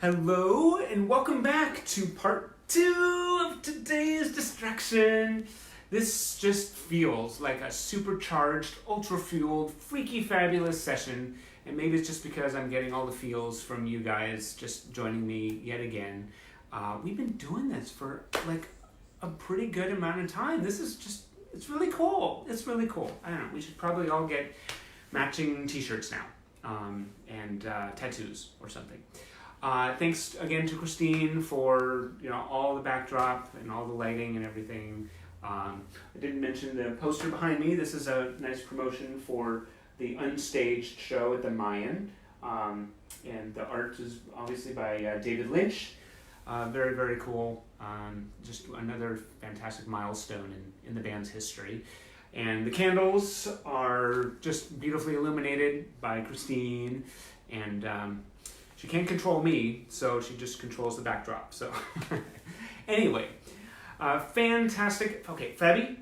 Hello and welcome back to part 2 of today's distraction. This just feels like a supercharged, ultra-fueled, freaky, fabulous session. And maybe it's just because I'm getting all the feels from you guys just joining me yet again. We've been doing this for like a pretty good amount of time. This is just, it's really cool. It's really cool. I don't know, we should probably all get matching t-shirts now and tattoos or something. Thanks again to Christine for all the backdrop and all the lighting and everything. I didn't mention the poster behind me. This is a nice promotion for the Unstaged show at the Mayan. And the art is obviously by David Lynch. Very, very cool. Just another fantastic milestone in the band's history. And the candles are just beautifully illuminated by Christine. And she can't control me, so she just controls the backdrop. So anyway, fantastic. Okay, Fabi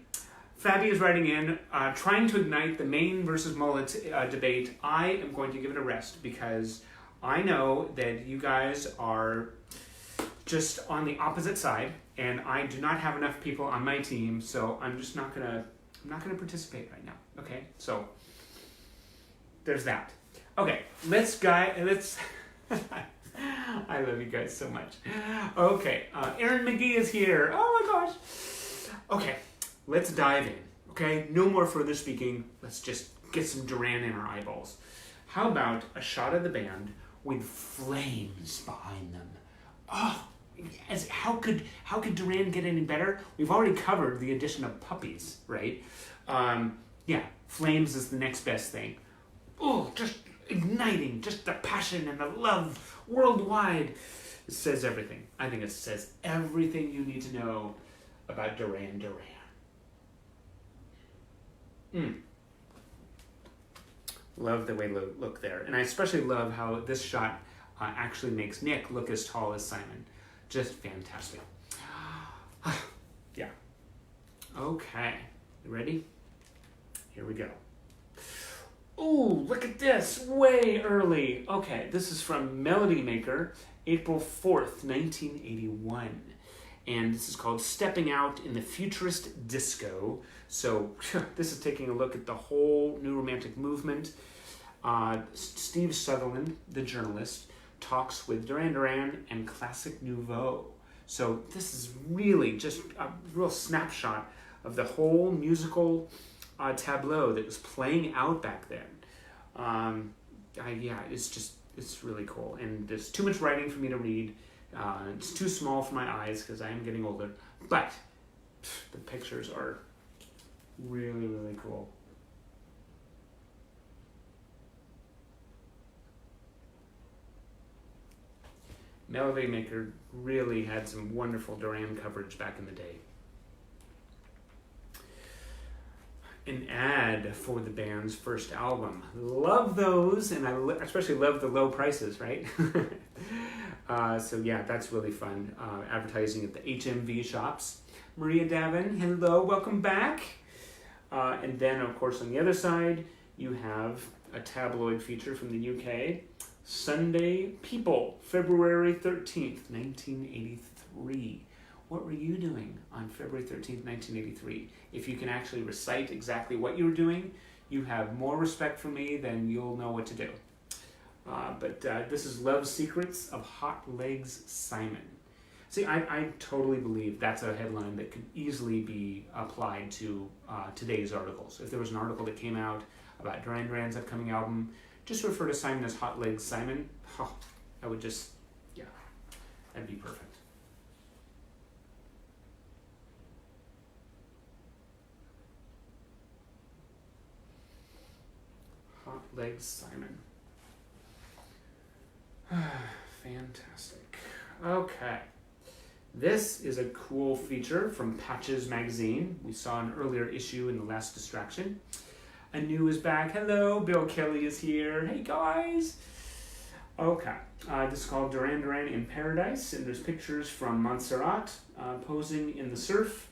is writing in, trying to ignite the Maine versus mullet debate. I am going to give it a rest because I know that you guys are just on the opposite side, and I do not have enough people on my team, so I'm just not gonna participate right now. Okay, so there's that. Okay, let's I love you guys so much. Okay, Erin McGee is here. Oh my gosh. Okay, let's dive in. Okay, no more further speaking. Let's just get some Duran in our eyeballs. How about a shot of the band with flames behind them? Oh, how could Duran get any better? We've already covered the addition of puppies, right? Yeah, flames is the next best thing. Oh, just igniting, just the passion and the love worldwide. It says everything. I think it says everything you need to know about Duran. Love the way they look there. And I especially love how this shot actually makes Nick look as tall as Simon. Just fantastic. Yeah. Okay. You ready? Here we go. Ooh, look at this, way early. Okay, this is from Melody Maker, April 4th, 1981. And this is called Stepping Out in the Futurist Disco. So this is taking a look at the whole New Romantic movement. Steve Sutherland, the journalist, talks with Duran Duran and Classic Nouveau. So this is really just a real snapshot of the whole musical tableau that was playing out back then. It's really cool. And there's too much writing for me to read. It's too small for my eyes because I am getting older. But the pictures are really, really cool. Melody Maker really had some wonderful Duran coverage back in the day. An ad for the band's first album. Love those, and I especially love the low prices, right? So yeah, that's really fun. Advertising at the HMV shops. Maria Davin, hello, welcome back. And then, of course, on the other side, you have a tabloid feature from the UK. Sunday People, February 13th, 1983. What were you doing on February 13th, 1983? If you can actually recite exactly what you were doing, you have more respect for me than you'll know what to do. But this is Love Secrets of Hot Legs Simon. See, I totally believe that's a headline that could easily be applied to today's articles. If there was an article that came out about Duran Duran's upcoming album, just refer to Simon as Hot Legs Simon. Oh, I would just, yeah, that'd be perfect. Hot Legs Simon. Fantastic. Okay. This is a cool feature from Patches magazine. We saw an earlier issue in the last distraction. Anu is back. Hello. Bill Kelly is here. Hey guys. Okay. This is called Duran Duran in Paradise, and there's pictures from Montserrat posing in the surf.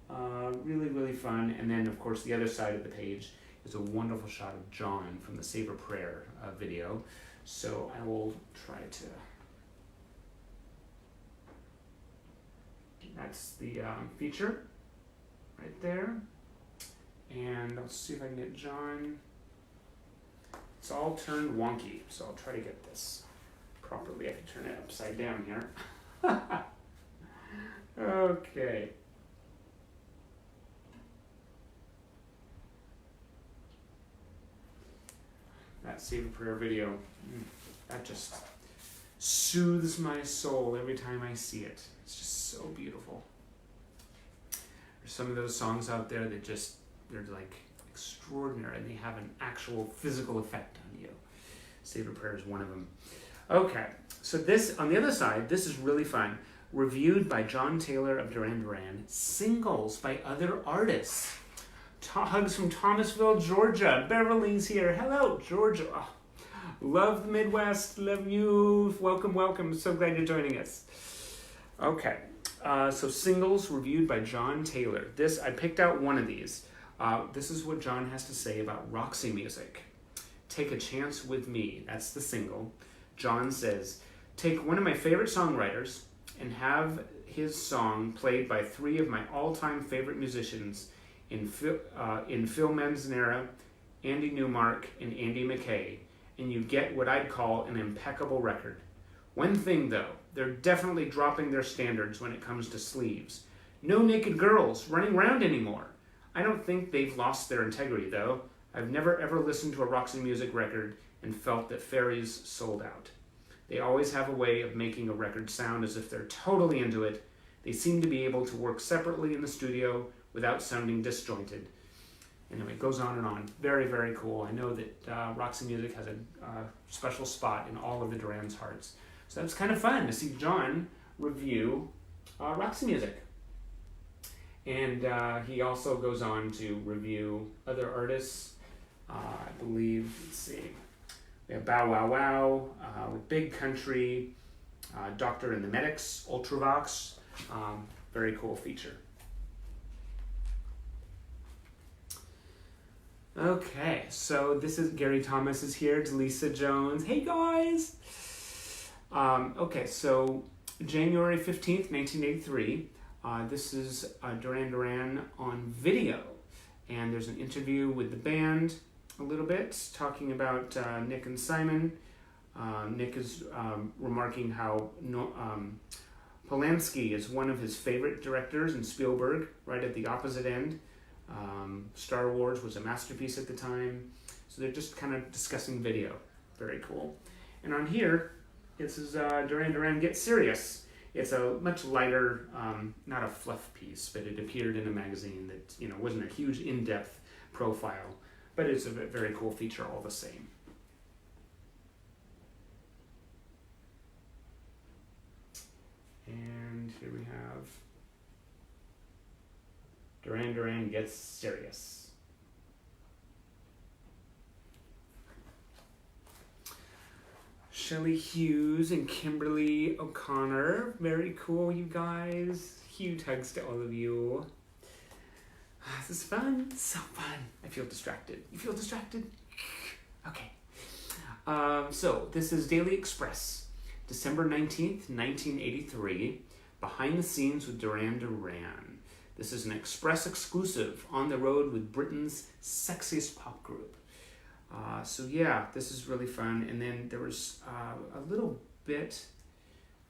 Really, really fun. And then, of course, the other side of the page is a wonderful shot of John from the Save a Prayer video. So I will try to That's the feature right there. And let's see if I can get John. It's all turned wonky, so I'll try to get this properly. I have to turn it upside down here. Okay. That Save a Prayer video, that just soothes my soul every time I see it. It's just so beautiful. There's some of those songs out there that just, they're like extraordinary and they have an actual physical effect on you. Save a Prayer is one of them. Okay, so this, on the other side, this is really fun. Reviewed by John Taylor of Duran Duran, singles by other artists. Hugs from Thomasville, Georgia. Beverly's here. Hello, Georgia. Oh, love the Midwest. Love you. Welcome, welcome. So glad you're joining us. Okay, so singles reviewed by John Taylor. I picked out one of these. This is what John has to say about Roxy Music. Take a Chance with Me. That's the single. John says, take one of my favorite songwriters and have his song played by three of my all-time favorite musicians in Phil Manzanera, Andy Newmark, and Andy McKay, and you get what I'd call an impeccable record. One thing though, they're definitely dropping their standards when it comes to sleeves. No naked girls running around anymore. I don't think they've lost their integrity though. I've never ever listened to a Roxy Music record and felt that Fairies sold out. They always have a way of making a record sound as if they're totally into it. They seem to be able to work separately in the studio without sounding disjointed. Anyway, it goes on and on. Very, very cool. I know that Roxy Music has a special spot in all of the Duran's hearts. So that's kind of fun to see John review Roxy Music. And he also goes on to review other artists. I believe, let's see, we have Bow Wow Wow with Big Country, Doctor and the Medics, Ultravox. Very cool feature. Okay, so this is Gary Thomas is here, Delisa Jones. Hey guys! Okay, so January 15th, 1983. This is Duran Duran on video. And there's an interview with the band a little bit, talking about Nick and Simon. Nick is remarking how Polanski is one of his favorite directors, and Spielberg, right at the opposite end. Star Wars was a masterpiece at the time. So they're just kind of discussing video. Very cool. And on here, this is Duran Duran Get Serious. It's a much lighter, not a fluff piece, but it appeared in a magazine that wasn't a huge in-depth profile, but it's a very cool feature all the same. And here we have Duran Duran Gets Serious. Shelley Hughes and Kimberly O'Connor. Very cool, you guys. Huge hugs to all of you. This is fun. So fun. I feel distracted. You feel distracted? Okay. So this is Daily Express, December 19th, 1983. Behind the scenes with Duran Duran. This is an Express exclusive, on the road with Britain's sexiest pop group. So yeah, this is really fun. And then there was a little bit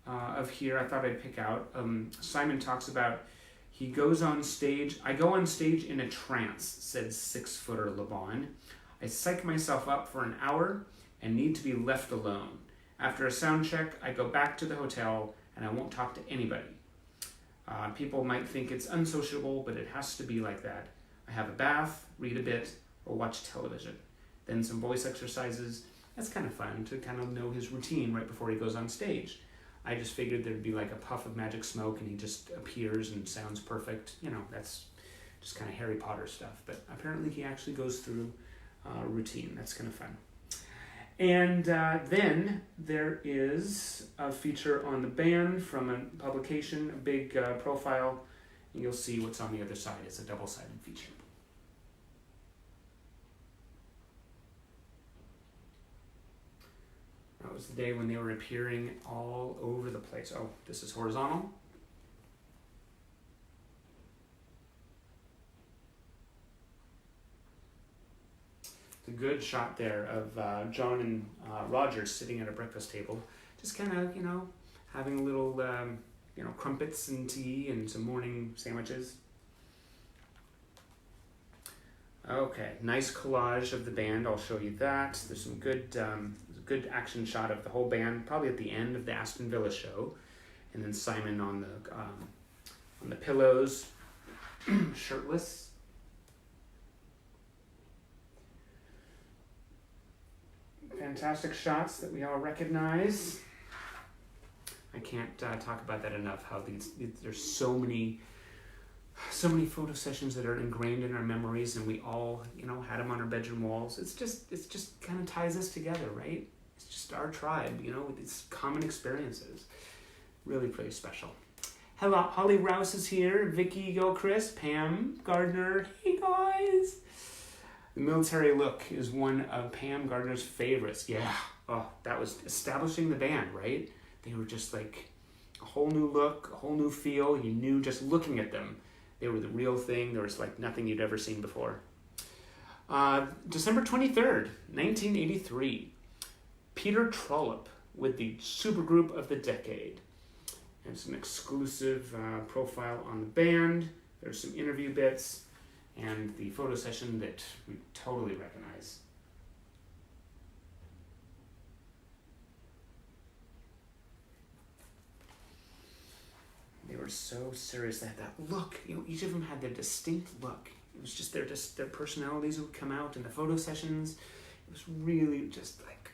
of here I thought I'd pick out. Simon talks about, he goes on stage. I go on stage in a trance, said 6-footer LeBon. I psych myself up for an hour and need to be left alone. After a sound check, I go back to the hotel and I won't talk to anybody. People might think it's unsociable, but it has to be like that. I have a bath, read a bit, or watch television. Then some voice exercises. That's kind of fun to kind of know his routine right before he goes on stage. I just figured there'd be like a puff of magic smoke and he just appears and sounds perfect. That's just kind of Harry Potter stuff. But apparently he actually goes through a routine. That's kind of fun. And then there is a feature on the band from a publication, a big profile. And you'll see what's on the other side. It's a double-sided feature. That was the day when they were appearing all over the place. Oh, this is horizontal. a good shot there of John and Roger sitting at a breakfast table, just kind of, having a little, crumpets and tea and some morning sandwiches. Okay, nice collage of the band. I'll show you that. There's some good action shot of the whole band, probably at the end of the Aston Villa show, and then Simon on the pillows, shirtless. Fantastic shots that we all recognize. I can't talk about that enough. How there's so many photo sessions that are ingrained in our memories, and we all, had them on our bedroom walls. It's just kind of ties us together, right? It's just our tribe, with these common experiences. Really pretty special. Hello, Holly Rouse is here. Vicky Gilchrist, Pam Gardner. Hey guys. The military look is one of Pam Gardner's favorites. Yeah. Oh, that was establishing the band, right? They were just like a whole new look, a whole new feel. You knew just looking at them. They were the real thing. There was like nothing you'd ever seen before. December 23rd, 1983. Peter Trollope with the supergroup of the decade. And some exclusive profile on the band. There's some interview bits. And the photo session that we totally recognize. They were so serious. They had that look. Each of them had their distinct look. It was just their personalities would come out in the photo sessions. It was really just like,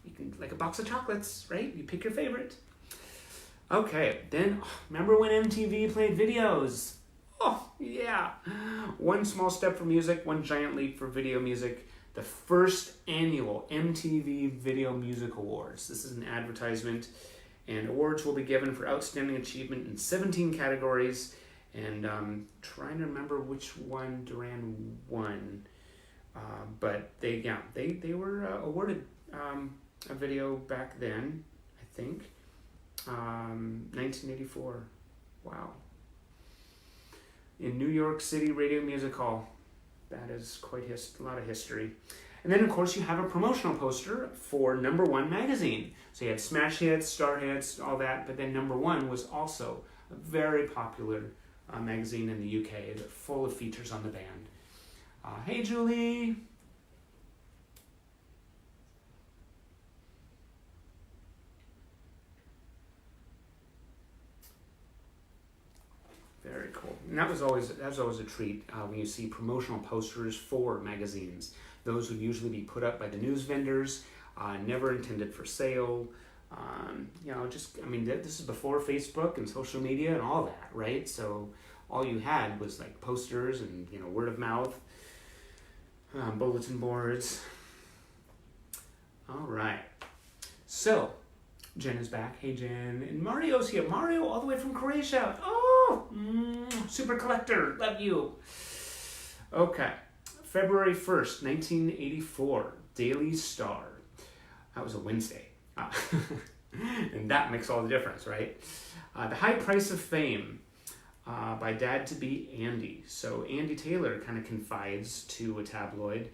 you can, like a box of chocolates, right? You pick your favorite. Okay, then remember when MTV played videos? Oh, yeah. One small step for music, one giant leap for video music. The first annual MTV Video Music Awards. This is an advertisement, and awards will be given for outstanding achievement in 17 categories. And trying to remember which one Duran won. But they were awarded a video back then, I think. 1984. Wow. In New York City Radio Music Hall. That is quite a lot of history. And then, of course, you have a promotional poster for Number One magazine. So you had smash hits, star hits, all that. But then Number One was also a very popular magazine in the UK, full of features on the band. Hey, Julie. Very cool. And that was always a treat when you see promotional posters for magazines. Those would usually be put up by the news vendors, never intended for sale. This is before Facebook and social media and all that, right? So all you had was like posters and, word of mouth, bulletin boards. All right. So Jen is back. Hey, Jen. And Mario's here. Mario all the way from Croatia. Oh, super collector. Love you. Okay. February 1st, 1984. Daily Star. That was a Wednesday. And that makes all the difference, right? The High Price of Fame by Dad-to-be Andy. So Andy Taylor kind of confides to a tabloid.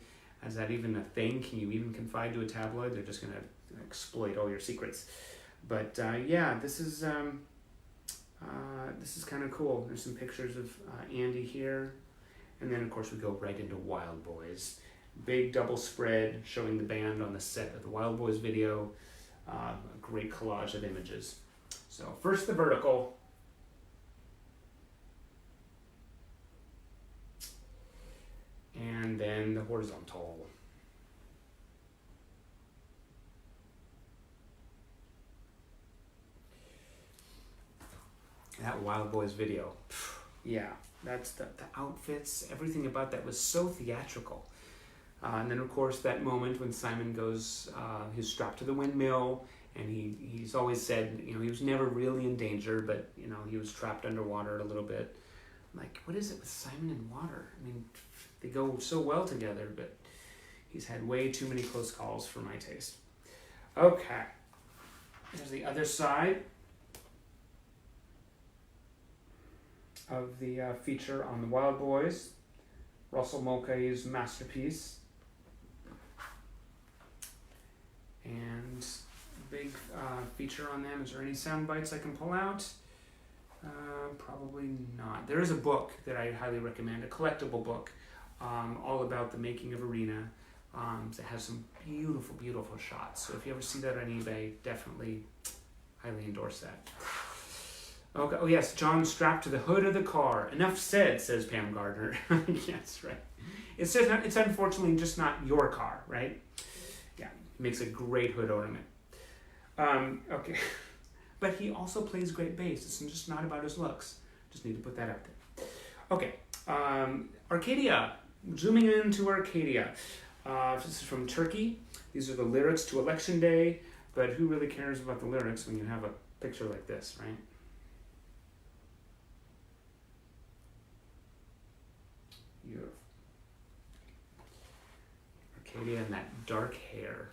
Is that even a thing? Can you even confide to a tabloid? They're just going to exploit all your secrets. But this is kind of cool. There's some pictures of Andy here. And then, of course, we go right into Wild Boys. Big double spread showing the band on the set of the Wild Boys video. A great collage of images. So first the vertical. And then the horizontal. That Wild Boys video. Yeah, that's the outfits, everything about that was so theatrical. And then, of course, that moment when Simon goes, he's strapped to the windmill, and he's always said, he was never really in danger, but, he was trapped underwater a little bit. I'm like, what is it with Simon and water? I mean, they go so well together, but he's had way too many close calls for my taste. Okay. There's the other side of the feature on the Wild Boys. Russell Mulcahy's masterpiece. And big feature on them. Is there any sound bites I can pull out? Probably not. There is a book that I highly recommend, a collectible book, all about the making of Arena. It has some beautiful, beautiful shots. So if you ever see that on eBay, definitely highly endorse that. Okay. Oh yes, John strapped to the hood of the car. Enough said, says Pam Gardner. Yes, right. It's unfortunately just not your car, right? Yeah, it makes a great hood ornament. Okay. But he also plays great bass. It's just not about his looks. Just need to put that out there. Okay. Arcadia. Zooming into Arcadia. This is from Turkey. These are the lyrics to Election Day. But who really cares about the lyrics when you have a picture like this, right? Beautiful. Arcadia and that dark hair.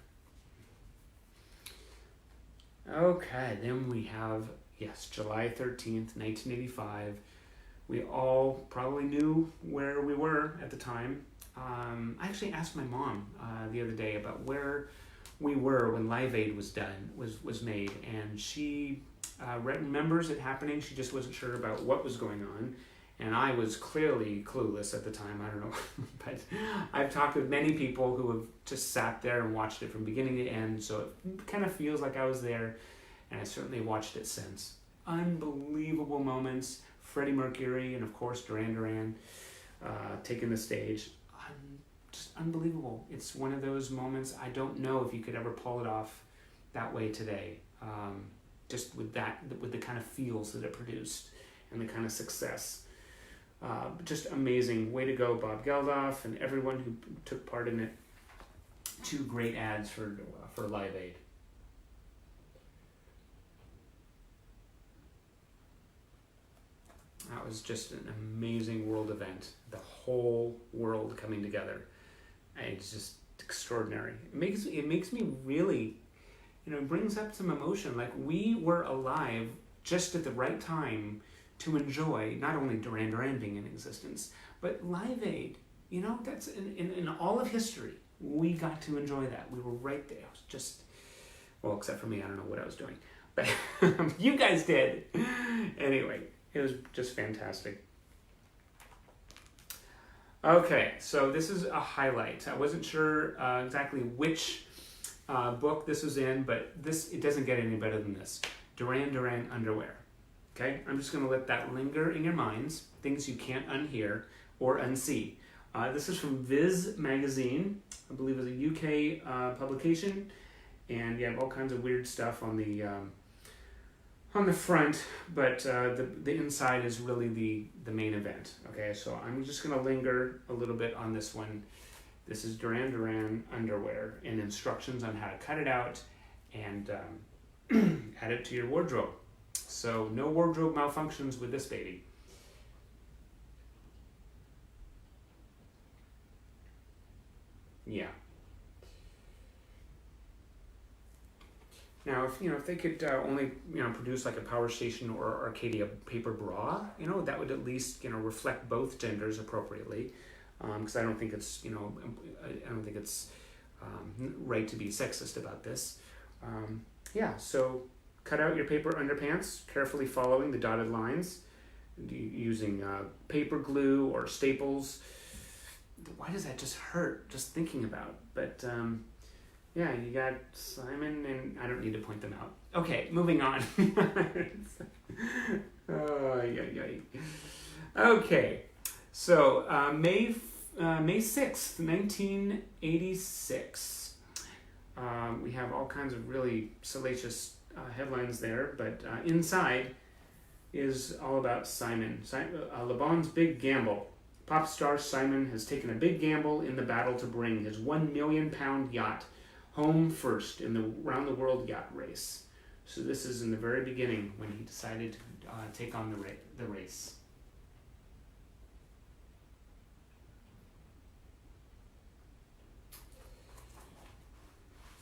Okay, then we have, yes, July 13th, 1985. We all probably knew where we were at the time. I actually asked my mom the other day about where we were when Live Aid was made, and she remembers it happening. She just wasn't sure about what was going on, and I was clearly clueless at the time. I don't know, but I've talked with many people who have just sat there and watched it from beginning to end, so it kind of feels like I was there, and I certainly watched it since. Unbelievable moments. Freddie Mercury and of course Duran taking the stage. Just unbelievable. It's one of those moments I don't know if you could ever pull it off that way today. Just with the kind of feels that it produced and the kind of success. Just amazing. Way to go, Bob Geldof and everyone who took part in it. 2 great ads for Live Aid. That was just an amazing world event. The whole world coming together. And it's just extraordinary. It makes me really, it brings up some emotion. Like we were alive just at the right time to enjoy not only Duran Duran being in existence, but Live Aid. That's in all of history. We got to enjoy that. We were right there. It was just, well, except for me, I don't know what I was doing. But you guys did. Anyway. It was just fantastic. Okay, so this is a highlight. I wasn't sure exactly which book this was in, but it doesn't get any better than this. Duran Duran Underwear. Okay, I'm just going to let that linger in your minds. Things you can't unhear or unsee. This is from Viz magazine. I believe it's a UK publication, and you have all kinds of weird stuff on the front, but the inside is really the main event. Okay, so I'm just going to linger a little bit on this one. This is Duran Duran Underwear and instructions on how to cut it out and add it to your wardrobe. So no wardrobe malfunctions with this baby. Yeah. Now, if they could only produce like a Power Station or Arcadia paper bra, that would at least reflect both genders appropriately, because I don't think it's right to be sexist about this. So cut out your paper underpants, carefully following the dotted lines, using paper glue or staples. Why does that just hurt just thinking about? But yeah, you got Simon, and I don't need to point them out. Okay, moving on. Okay, so May 6th, 1986. We have all kinds of really salacious headlines there, but inside is all about Simon. Le Bon's big gamble. Pop star Simon has taken a big gamble in the battle to bring his £1 million yacht home first in the round-the-world yacht race. So this is in the very beginning when he decided to take on the race.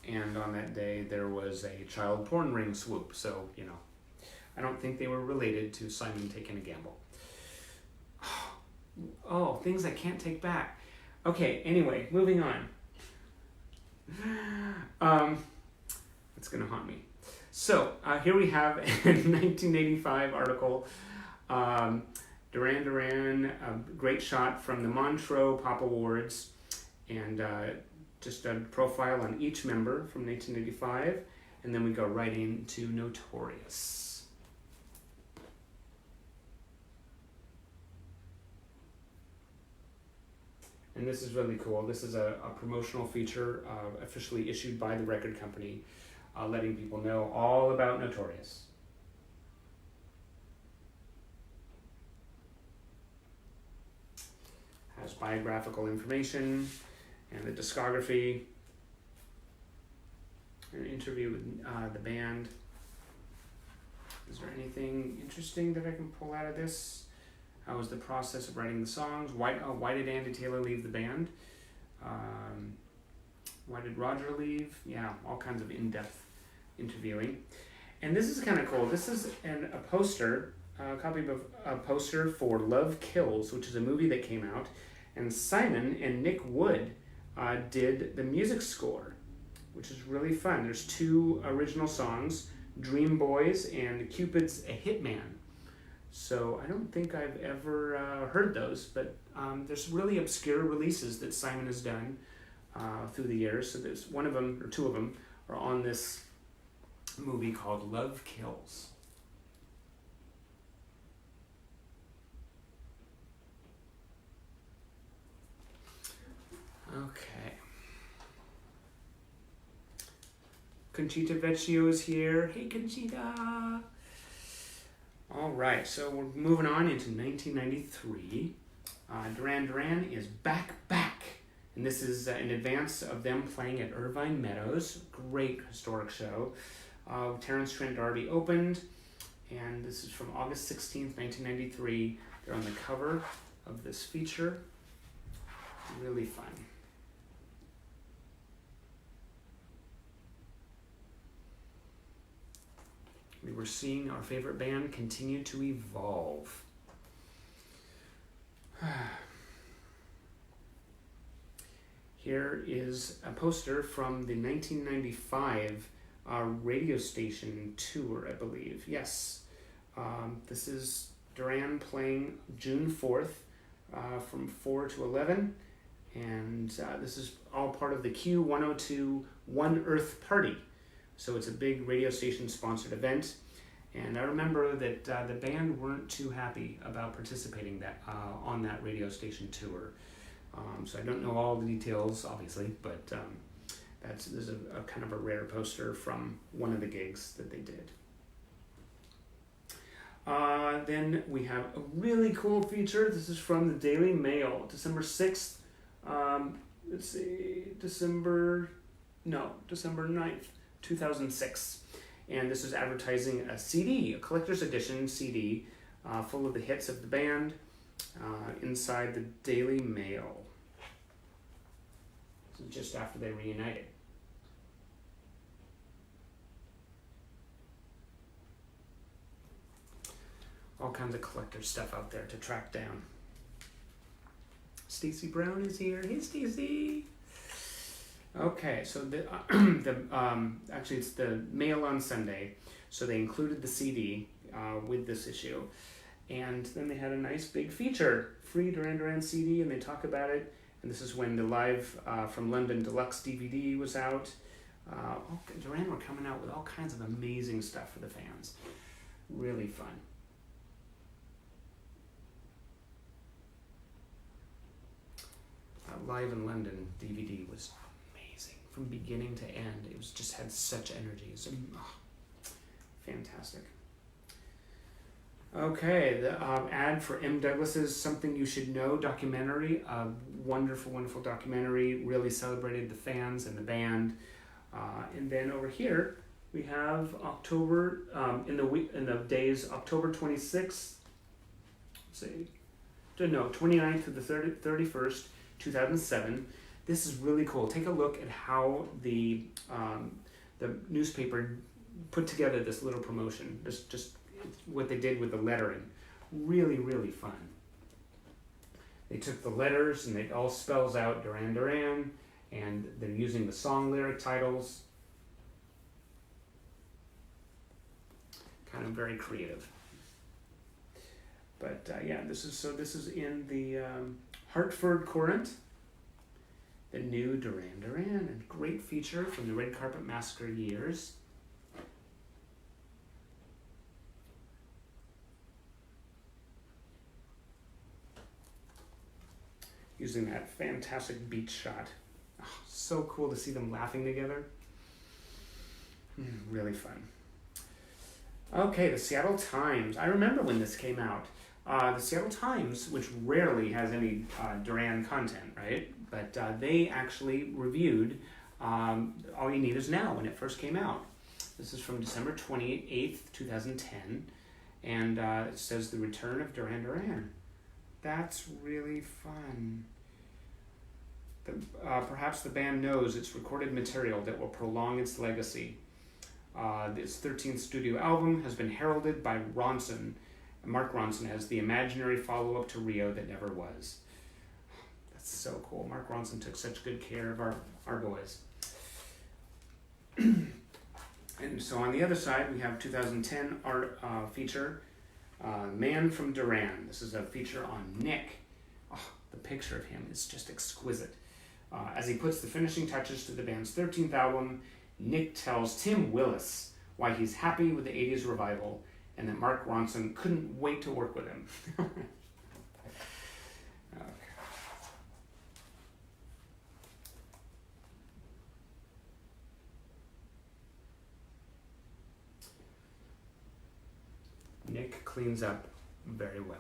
And on that day, there was a child porn ring swoop. So, I don't think they were related to Simon taking a gamble. Oh, things I can't take back. Okay, anyway, moving on. It's going to haunt me. So here we have a 1985 article. Duran Duran, a great shot from the Montreux Pop Awards, and just a profile on each member from 1985, and then we go right into Notorious. And this is really cool. This is a promotional feature officially issued by the record company, letting people know all about Notorious. Has biographical information and the discography, an interview with the band. Is there anything interesting that I can pull out of this? How was the process of writing the songs? Why did Andy Taylor leave the band? Why did Roger leave? Yeah, all kinds of in-depth interviewing. And this is kind of cool. This is a poster, a copy of a poster for Love Kills, which is a movie that came out. And Simon and Nick Wood did the music score, which is really fun. There's 2 original songs, Dream Boys and Cupid's A Hitman. So I don't think I've ever heard those, but there's really obscure releases that Simon has done through the years. So there's one of them, or 2 of them, are on this movie called Love Kills. Okay. Conchita Vecchio is here. Hey, Conchita! All right, so we're moving on into 1993. Duran Duran is back, and this is in advance of them playing at Irvine Meadows. Great historic show. Terence Trent already opened, and this is from August 16th, 1993. They're on the cover of this feature. Really fun. We were seeing our favorite band continue to evolve. Here is a poster from the 1995 radio station tour, I believe. Yes. This is Duran playing June 4th from 4 to 11. And this is all part of the Q102 One Earth Party. So it's a big radio station sponsored event, and I remember that the band weren't too happy about participating on that radio station tour. So I don't know all the details, obviously, but there's a kind of a rare poster from one of the gigs that they did. Then we have a really cool feature. This is from the Daily Mail, December 6th. December 9th. 2006, and this is advertising a CD, a collector's edition CD, full of the hits of the band, inside the Daily Mail. So just after they reunited. All kinds of collector stuff out there to track down. Stacy Brown is here. Hey, Stacy. Okay, so actually it's the Mail on Sunday, so they included the CD with this issue, and then they had a nice big feature, free Duran Duran CD, and they talk about it, and this is when the Live from London Deluxe DVD was out. Duran were coming out with all kinds of amazing stuff for the fans. Really fun. Live in London DVD was from beginning to end. It was just had such energy. So, fantastic. Okay, the ad for M. Douglas's Something You Should Know documentary. Wonderful, wonderful documentary. Really celebrated the fans and the band. And then over here we have October in the days October 26th. 29th to the 31st, 2007. This is really cool. Take a look at how the newspaper put together this little promotion. Just what they did with the lettering. Really, really fun. They took the letters and it all spells out Duran Duran, and they're using the song lyric titles. kind of very creative. But yeah, this is in the Hartford Courant, the new Duran Duran, a great feature from the Red Carpet Massacre years. Using that fantastic beach shot. Oh, so cool to see them laughing together. Really fun. Okay, the Seattle Times. I remember when this came out. The Seattle Times, which rarely has any Duran content, right? But they actually reviewed All You Need Is Now when it first came out. This is from December 28th, 2010. And it says The Return of Duran Duran. That's really fun. Perhaps the band knows its recorded material that will prolong its legacy. Its 13th studio album has been heralded by Mark Ronson, as the imaginary follow-up to Rio that never was. That's so cool. Mark Ronson took such good care of our boys. And so on the other side, we have 2010 art feature, Man from Duran. This is a feature on Nick. Oh, the picture of him is just exquisite. As he puts the finishing touches to the band's 13th album, Nick tells Tim Willis why he's happy with the 80s revival and that Mark Ronson couldn't wait to work with him. Okay. Nick cleans up very well.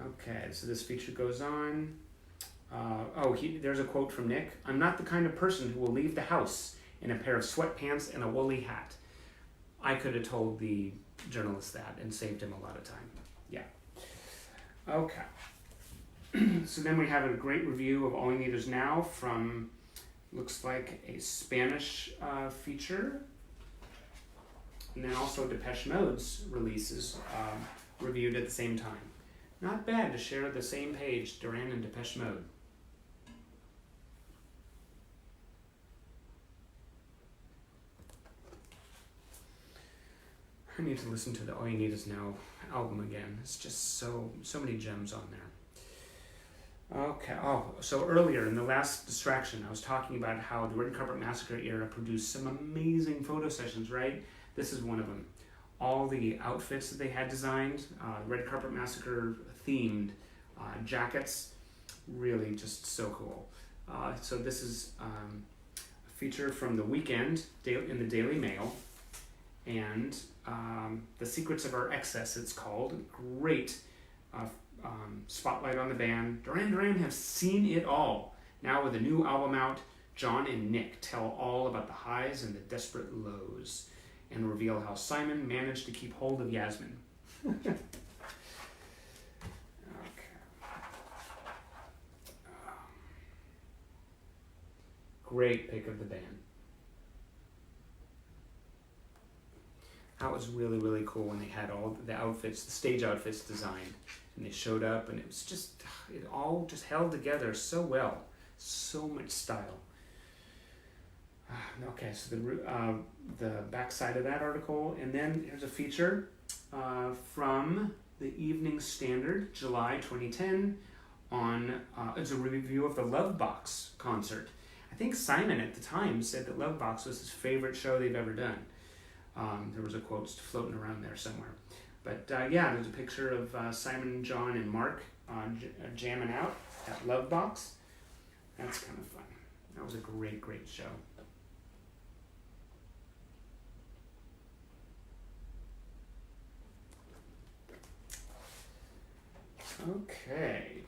Okay, so this feature goes on. There's a quote from Nick. "I'm not the kind of person who will leave the house in a pair of sweatpants and a woolly hat." I could have told the journalist that and saved him a lot of time. Yeah. Okay. So then we have a great review of All You Need Is Now from, looks like a Spanish feature. And then also Depeche Mode's releases reviewed at the same time. Not bad to share the same page, Duran and Depeche Mode. I need to listen to the All You Need Is Now album again. It's just so many gems on there. Okay, so earlier in the last distraction, I was talking about how the Red Carpet Massacre era produced some amazing photo sessions, right? This is one of them. All the outfits that they had designed, Red Carpet Massacre themed jackets, really just so cool. So this is a feature from the weekend in the Daily Mail, and The Secrets of Our Excess, it's called. Great spotlight on the band. Duran Duran have seen it all. Now with a new album out, John and Nick tell all about the highs and the desperate lows, and reveal how Simon managed to keep hold of Yasmin. Okay. Great pick of the band. That was really, really cool when they had all the outfits, the stage outfits designed, and they showed up, and it was just, it all just held together so well. So much style. Okay, so the back side of that article, and then here's a feature from the Evening Standard, July 2010, on it's a review of the Love Box concert. I think Simon at the time said that Love Box was his favorite show they've ever done. There was a quote floating around there somewhere. But yeah, there's a picture of Simon, John, and Mark jamming out at Love Box. That's kind of fun. That was a great, great show. Okay,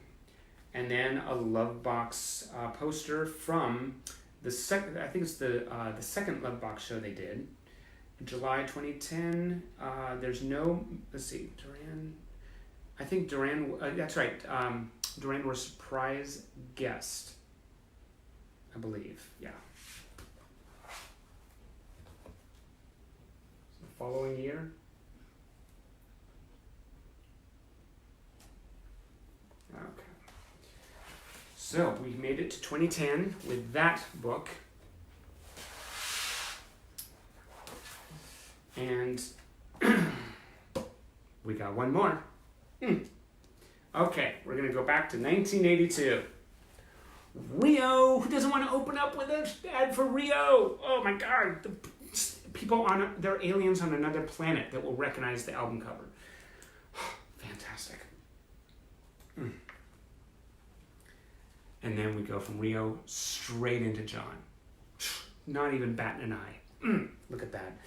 and then a Love Box poster from the second. I think it's the second Love Box show they did, in July 2010. There's no. Let's see, Duran. I think Duran. That's right. Duran was a surprise guest, I believe. Yeah. So the following year. Okay. So we made it to 2010 with that book. And we got one more. Okay, we're going to go back to 1982. Rio. Who doesn't want to open up with an ad for Rio? Oh my God. The people they're aliens on another planet that will recognize the album cover. Fantastic. And then we go from Rio straight into John. Not even batting an eye. Look at that.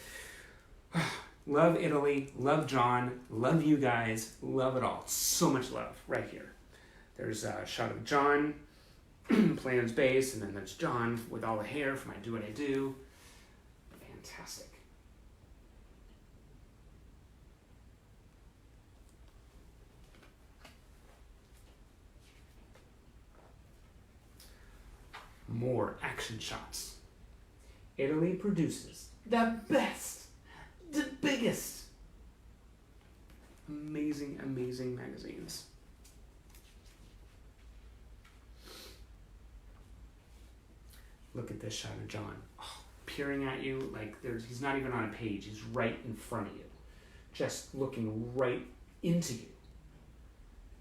Love Italy, love John, love you guys, love it all. So much love right here. There's a shot of John playing his bass, and then there's John with all the hair from I Do What I Do. Fantastic. More action shots. Italy produces the best, the biggest, amazing, amazing magazines. Look at this shot of John, peering at you like he's not even on a page, he's right in front of you, just looking right into you.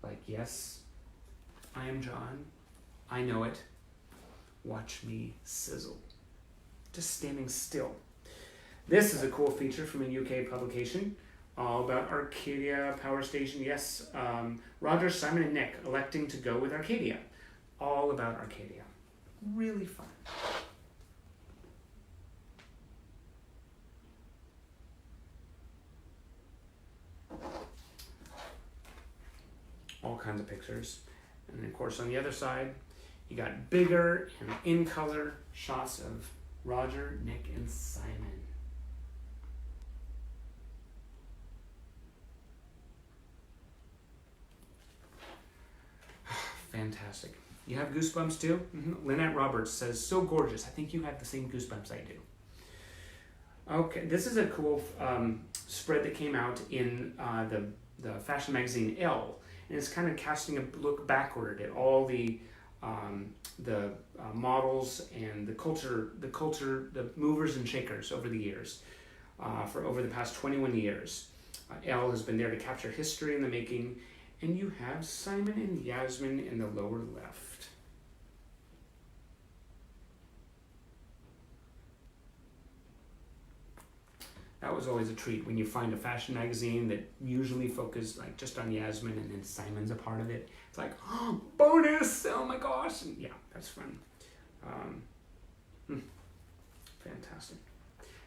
Like, yes, I am John, I know it, watch me sizzle. Just standing still. This is a cool feature from a UK publication, all about Arcadia Power Station. Yes, Roger, Simon, and Nick electing to go with Arcadia. All about Arcadia. Really fun. All kinds of pictures. And of course on the other side, you got bigger and in color shots of Roger, Nick, and Simon. Fantastic. You have goosebumps too? Lynette Roberts says, so gorgeous. I think you have the same goosebumps I do. Okay, this is a cool spread that came out in the fashion magazine Elle. And it's kind of casting a look backward at all the models and the culture, the movers and shakers over the years, over the past 21 years. Elle has been there to capture history in the making, and you have Simon and Yasmin in the lower left. That was always a treat when you find a fashion magazine that usually focused like just on Yasmin and then Simon's a part of it. It's like, oh, bonus! Oh my gosh! And yeah, that's fun. Fantastic.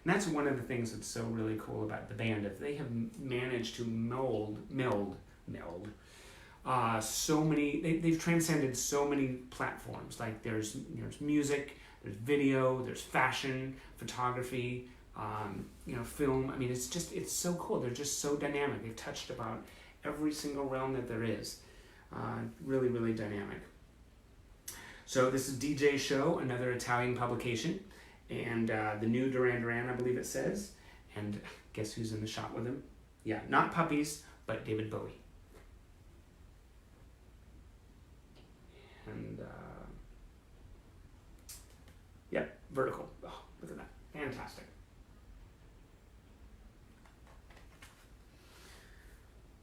And that's one of the things that's so really cool about the band. If they have managed to meld so many, they've transcended so many platforms. Like there's music, there's video, there's fashion, photography, film. I mean, it's so cool. They're just so dynamic. They've touched about every single realm that there is. Really, really dynamic. So this is DJ Show, another Italian publication, and the new Duran Duran, I believe it says. And guess who's in the shot with him? Yeah, not puppies, but David Bowie. And vertical. Oh, look at that. Fantastic.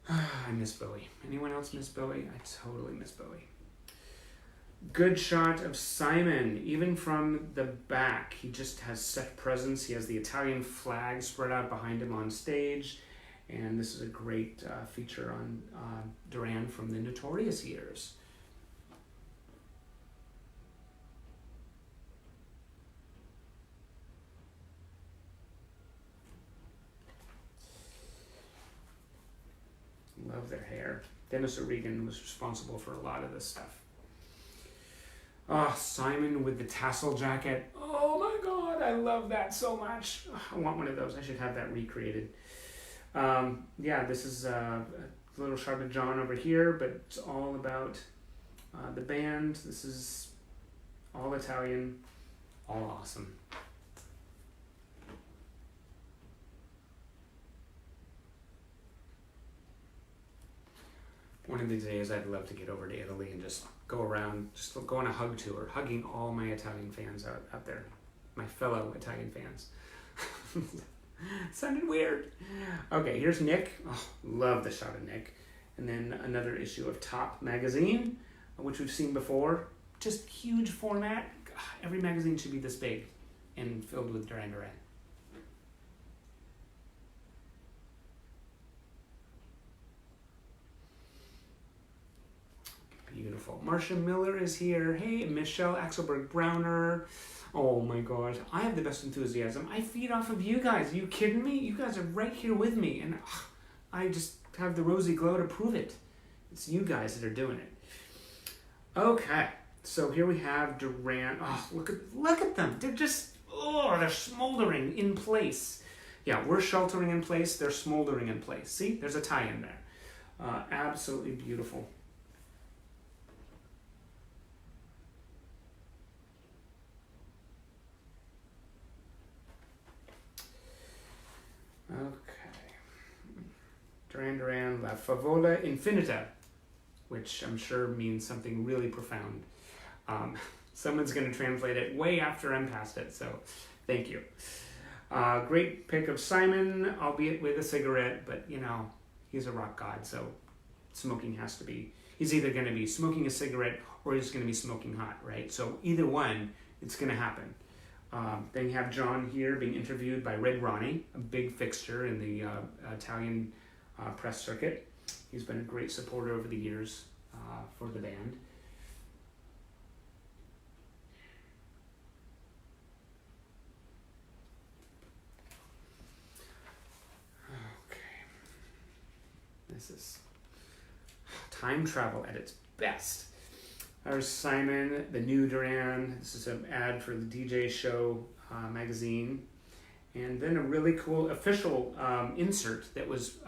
I miss Bowie. Anyone else miss Bowie? I totally miss Bowie. Good shot of Simon, even from the back. He just has such presence. He has the Italian flag spread out behind him on stage. And this is a great feature on Duran from the Notorious years. Love their hair. Dennis O'Regan was responsible for a lot of this stuff. Simon with the tassel jacket. Oh my God, I love that so much. I want one of those. I should have that recreated. This is a little shot of John over here, but it's all about the band. This is all Italian, all awesome. One of these days I'd love to get over to Italy and just go around, just go on a hug tour, hugging all my Italian fans out there, my fellow Italian fans. Sounded weird. Okay, here's Nick. Oh, love the shot of Nick. And then another issue of Top magazine, which we've seen before. Just huge format. Every magazine should be this big and filled with Duran Duran. Beautiful. Marcia Miller is here. Hey, Michelle Axelberg Browner. Oh my gosh, I have the best enthusiasm. I feed off of you guys. Are you kidding me? You guys are right here with me, and I just have the rosy glow to prove it. It's you guys that are doing it. Okay, so here we have Duran. Oh, look at them. They're just they're smoldering in place. Yeah, we're sheltering in place. They're smoldering in place. See, there's a tie in there. Absolutely beautiful. Okay. Duran Duran, La Favola Infinita, which I'm sure means something really profound. Someone's going to translate it way after I'm past it, so thank you. Great pick of Simon, albeit with a cigarette, but you know, he's a rock god, so smoking has to be. He's either going to be smoking a cigarette or he's going to be smoking hot, right? So either one, it's going to happen. Then you have John here being interviewed by Duranie, a big fixture in the Italian press circuit. He's been a great supporter over the years for the band. Okay. This is time travel at its best. There's Simon, the new Duran. This is an ad for the DJ Show magazine. And then a really cool official insert that was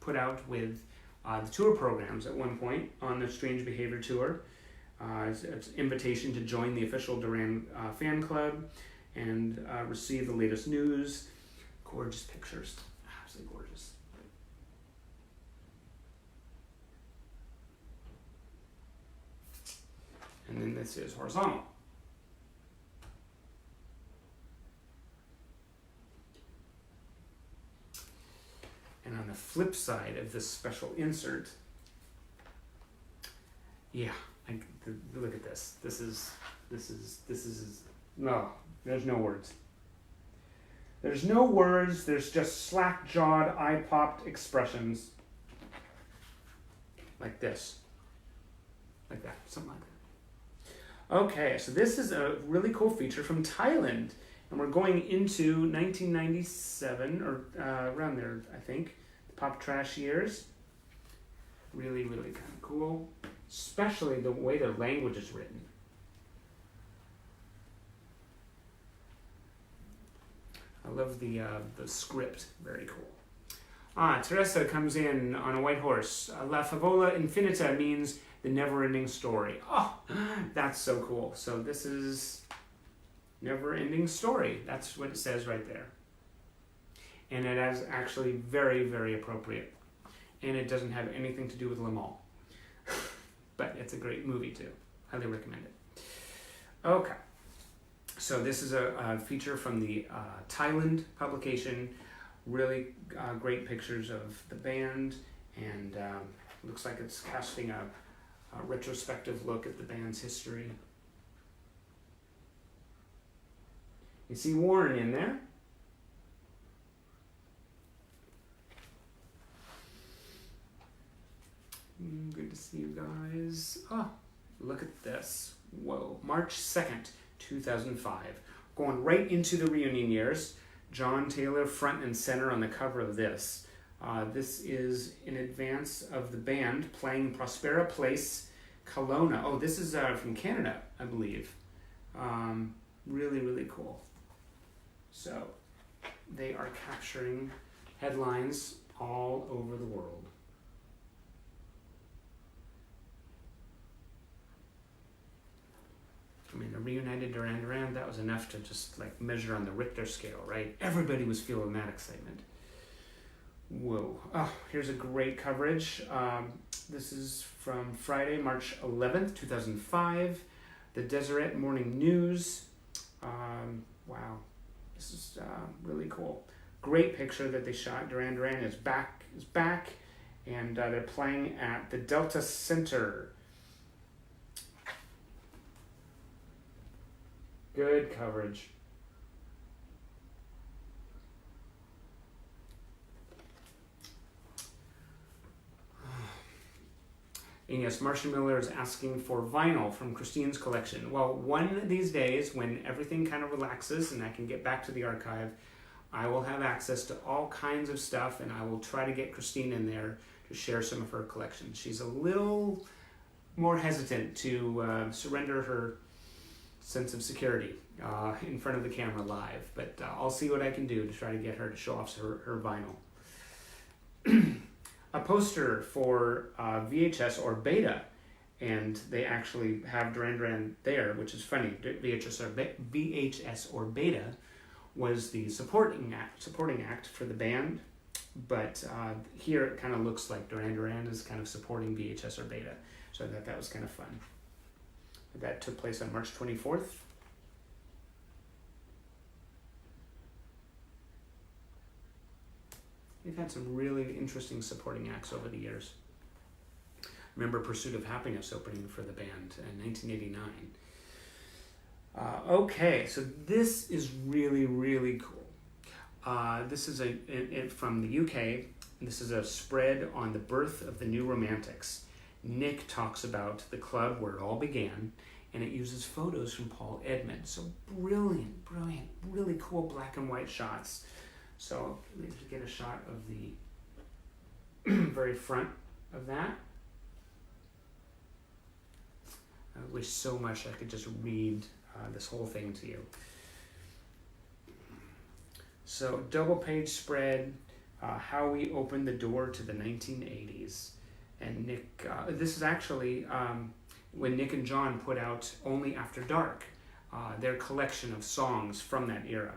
put out with the tour programs at one point on the Strange Behavior Tour. It's an invitation to join the official Duran fan club and receive the latest news. Gorgeous pictures. Absolutely gorgeous. And then this is horizontal. And on the flip side of this special insert, yeah, look at this. This is, no, there's no words. There's no words, there's just slack-jawed, eye-popped expressions. Like this. Like that, something like that. Okay, so this is a really cool feature from Thailand, and we're going into 1997, or around there, I think, the Pop Trash years. Really, really kind of cool, especially the way the language is written. I love the script, very cool. Teresa comes in on a white horse. La Favola Infinita means the never-ending story. Oh, that's so cool. So this is never-ending story. That's what it says right there. And it is actually very, very appropriate. And it doesn't have anything to do with Le Mans. But it's a great movie too. Highly recommend it. Okay. So this is a feature from the Thailand publication. Really great pictures of the band, and looks like it's casting a retrospective look at the band's history. You see Warren in there. Good to see you guys. Oh, look at this. Whoa, March 2nd, 2005. Going right into the reunion years. John Taylor front and center on the cover of this. This is in advance of the band playing Prospera Place, Kelowna. Oh, this is from Canada, I believe. Really, really cool. So they are capturing headlines all over the world. I mean, a reunited Duran Duran, that was enough to just like measure on the Richter scale, right? Everybody was feeling that excitement. Whoa. Oh, here's a great coverage. This is from Friday, March 11th, 2005. The Deseret Morning News. Wow. This is really cool. great picture that they shot. Duran Duran is back, and they're playing at the Delta Center. Good coverage. And yes, Marcia Miller is asking for vinyl from Christine's collection. Well, one of these days, when everything kind of relaxes and I can get back to the archive, I will have access to all kinds of stuff, and I will try to get Christine in there to share some of her collection. She's a little more hesitant to surrender her sense of security in front of the camera live, but I'll see what I can do to try to get her to show off her vinyl. A poster for VHS or Beta, and they actually have Duran Duran there, which is funny. VHS or Beta was the supporting act for the band, but here it kind of looks like Duran Duran is kind of supporting VHS or Beta, so I thought that was kind of fun. That took place on March 24th. They've had some really interesting supporting acts over the years. Remember Pursuit of Happiness opening for the band in 1989. Okay, so this is really, really cool. This is from the UK. This is a spread on the birth of the New Romantics. Nick talks about the club where it all began, and it uses photos from Paul Edmond. So brilliant, really cool black and white shots. So let's get a shot of the very front of that. I wish so much I could just read this whole thing to you. So double page spread, how we opened the door to the 1980s. And Nick, this is actually when Nick and John put out Only After Dark, their collection of songs from that era.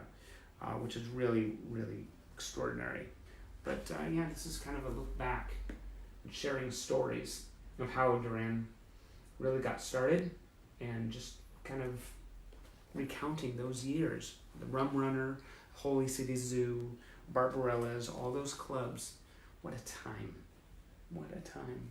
Which is really, really extraordinary. But yeah, this is kind of a look back and sharing stories of how Duran really got started and just kind of recounting those years. The Rum Runner, Holy City Zoo, Barbarella's, all those clubs. What a time. What a time.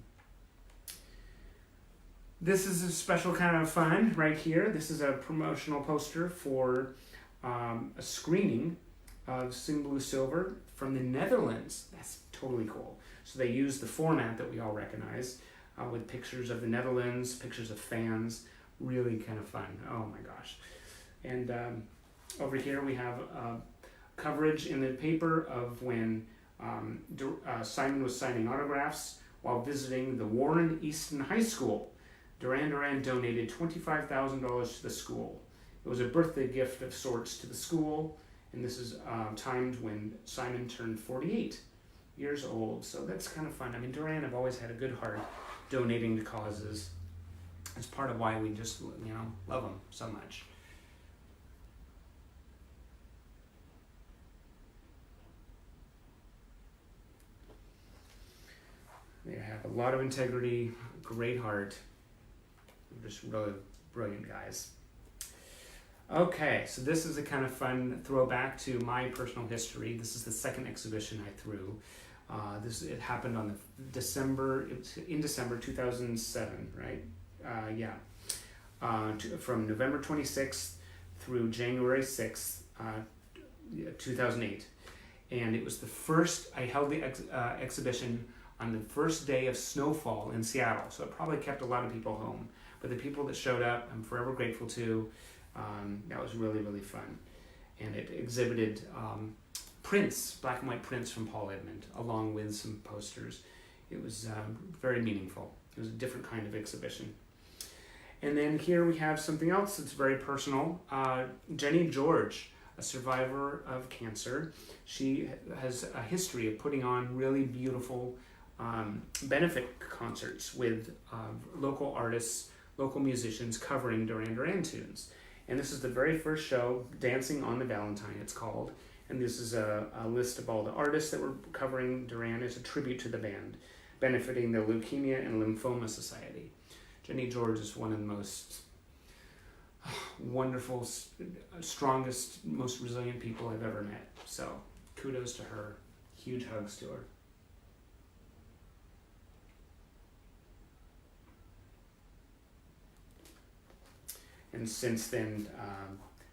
This is a special kind of fun right here. This is a promotional poster for a screening of Sing Blue Silver from the Netherlands. That's totally cool. So they use the format that we all recognize with pictures of the Netherlands, pictures of fans. Really kind of fun. Oh my gosh. And over here we have coverage in the paper of when Simon was signing autographs while visiting the Warren Easton High School. Duran Duran donated $25,000 to the school. It was a birthday gift of sorts to the school, and this is timed when Simon turned 48 years old. So that's kind of fun. I mean, Duran have always had a good heart donating to causes. It's part of why we just, love them so much. They have a lot of integrity, great heart. They're just really brilliant guys. Okay, so this is a kind of fun throwback to my personal history. This is the second exhibition I threw. It happened on in December 2007, right? From November 26th through January 6th, 2008. And it was the first, I held the exhibition on the first day of snowfall in Seattle. So it probably kept a lot of people home. But the people that showed up, I'm forever grateful to. That was really, really fun. And it exhibited prints, black and white prints from Paul Edmond, along with some posters. It was very meaningful. It was a different kind of exhibition. And then here we have something else that's very personal. Jenny George, a survivor of cancer. She has a history of putting on really beautiful benefit concerts with local artists, local musicians covering Duran Duran tunes. And this is the very first show, Dancing on the Valentine, it's called. And this is a list of all the artists that were covering Duran as a tribute to the band, benefiting the Leukemia and Lymphoma Society. Jenny George is one of the most wonderful, strongest, most resilient people I've ever met. So kudos to her. Huge hugs to her. And since then,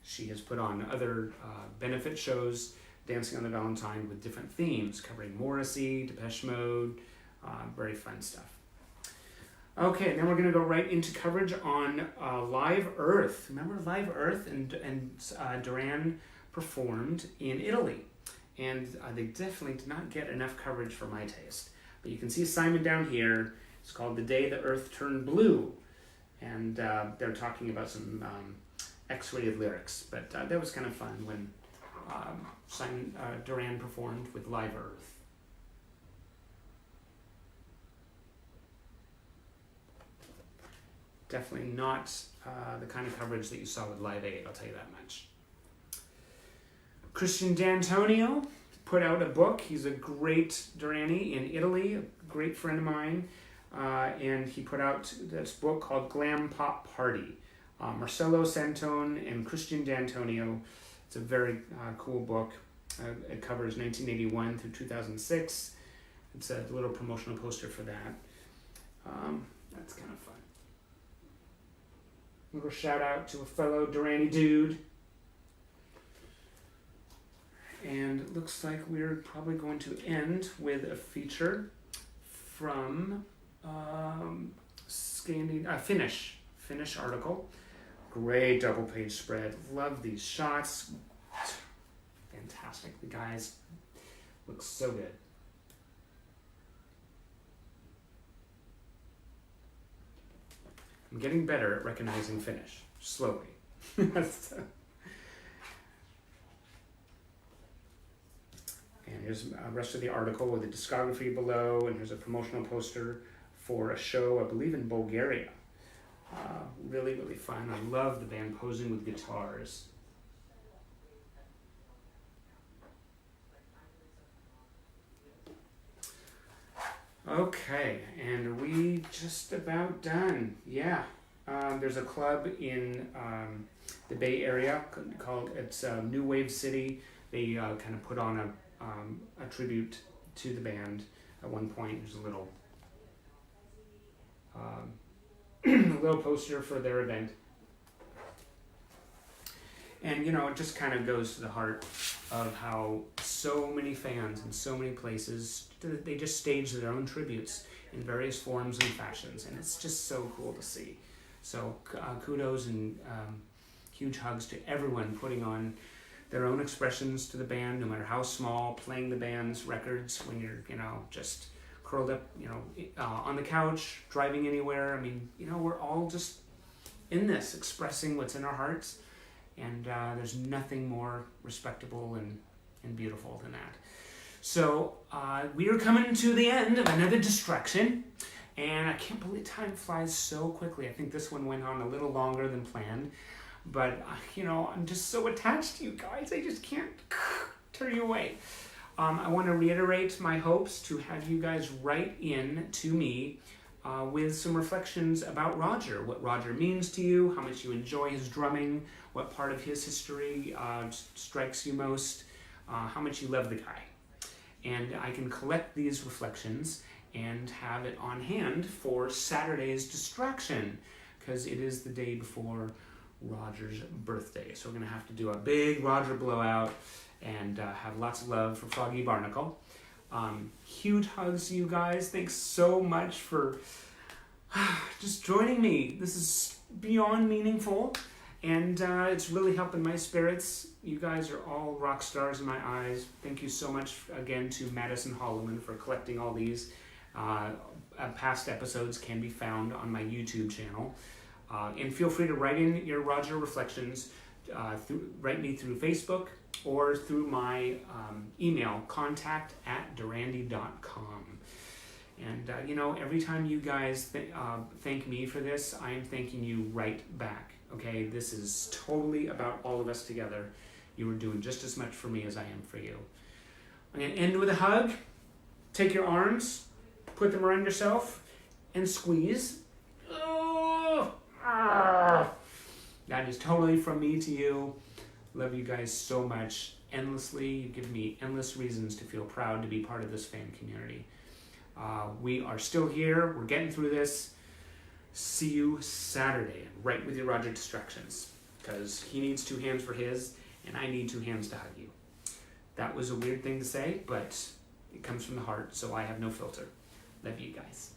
she has put on other benefit shows, Dancing on the Valentine, with different themes, covering Morrissey, Depeche Mode, very fun stuff. Okay, then we're going to go right into coverage on Live Earth. Remember Live Earth? And Duranie performed in Italy. And they definitely did not get enough coverage for my taste. But you can see Simon down here. It's called The Day the Earth Turned Blue. And they're talking about some X-rated lyrics. But that was kind of fun when Duranie performed with Live Earth. Definitely not the kind of coverage that you saw with Live Aid, I'll tell you that much. Christian D'Antonio put out a book. He's a great Duranie in Italy, a great friend of mine. And he put out this book called Glam Pop Party. Marcello Santone and Christian D'Antonio. It's a very cool book. It covers 1981 through 2006. It's a little promotional poster for that. That's kind of fun. A little shout out to a fellow Duranie dude. And it looks like we're probably going to end with a feature from Finnish article. Great double page spread. Love these shots. Fantastic. The guys look so good. I'm getting better at recognizing Finnish, slowly. And here's the rest of the article with the discography below, and here's a promotional poster for a show, I believe, in Bulgaria. Really, really fun. I love the band posing with guitars. Okay, and are we just about done? Yeah. There's a club in the Bay Area called, it's New Wave City. They kind of put on a tribute to the band at one point. There's a little little poster for their event. And, you know, it just kind of goes to the heart of how so many fans in so many places, they just stage their own tributes in various forms and fashions. And it's just so cool to see. So kudos and huge hugs to everyone putting on their own expressions to the band, no matter how small, playing the band's records when you're, you know, just curled up, you know, on the couch, driving anywhere. I mean, you know, we're all just in this, expressing what's in our hearts. And there's nothing more respectable and beautiful than that. So we are coming to the end of another distraction. And I can't believe time flies so quickly. I think this one went on a little longer than planned. But, you know, I'm just so attached to you guys. I just can't turn you away. I want to reiterate my hopes to have you guys write in to me with some reflections about Roger, what Roger means to you, how much you enjoy his drumming, what part of his history strikes you most, how much you love the guy. And I can collect these reflections and have it on hand for Saturday's distraction, because it is the day before Roger's birthday. So we're going to have to do a big Roger blowout and have lots of love for Froggy Barnacle. Huge hugs to you guys. Thanks so much for just joining me. This is beyond meaningful, and it's really helping my spirits. You guys are all rock stars in my eyes. Thank you so much again to Madison Holloman for collecting all these. Past episodes can be found on my YouTube channel. And feel free to write in your Roger reflections. Write me through Facebook or through my email, contact@duranie.com. And, you know, every time you guys thank me for this, I am thanking you right back, okay? This is totally about all of us together. You are doing just as much for me as I am for you. I'm going to end with a hug. Take your arms, put them around yourself, and squeeze. Oh, ah. That is totally from me to you. Love you guys so much, endlessly. You give me endless reasons to feel proud to be part of this fan community. We are still here. We're getting through this. See you Saturday, right with your Roger distractions, because he needs 2 hands for his, and I need 2 hands to hug you. That was a weird thing to say, but it comes from the heart, so I have no filter. Love you guys.